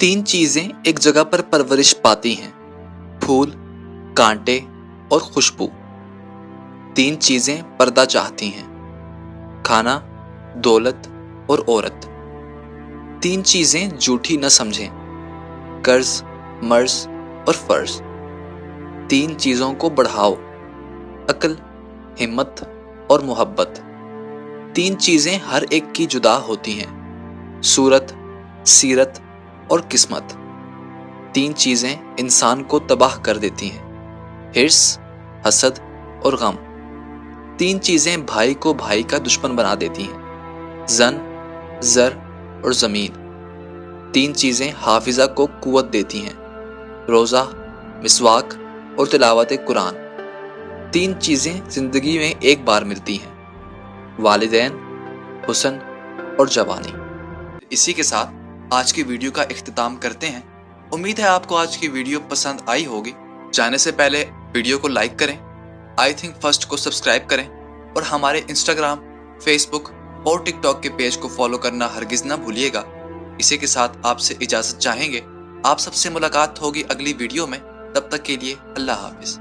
तीन चीजें एक जगह पर परवरिश पाती हैं, फूल, कांटे और खुशबू। तीन चीजें पर्दा चाहती हैं, खाना, दौलत और औरत। तीन चीजें झूठी न समझें, कर्ज, मर्ज और फर्ज। तीन चीजों को बढ़ाओ, अक्ल, हिम्मत और मोहब्बत। तीन चीजें हर एक की जुदा होती हैं, सूरत, सीरत और किस्मत। तीन चीजें इंसान को तबाह कर देती हैं, हिर्स, हसद और गम। तीन चीजें भाई को भाई का दुश्मन बना देती हैं, जन, जर और जमीन। तीन चीजें हाफिजा को कुव्वत देती हैं, रोजा, मिसवाक और तिलावत कुरान। तीन चीजें जिंदगी में एक बार मिलती हैं, वालिदैन, हुस्न और जवानी। इसी के साथ आज की वीडियो का इख्तिताम करते हैं। उम्मीद है आपको आज की वीडियो पसंद आई होगी। जाने से पहले वीडियो को लाइक करें, आई थिंक फर्स्ट को सब्सक्राइब करें और हमारे इंस्टाग्राम, फेसबुक और टिकटॉक के पेज को फॉलो करना हरगिज ना भूलिएगा। इसी के साथ आपसे इजाजत चाहेंगे। आप सबसे मुलाकात होगी अगली वीडियो में। तब तक के लिए अल्लाह हाफिज।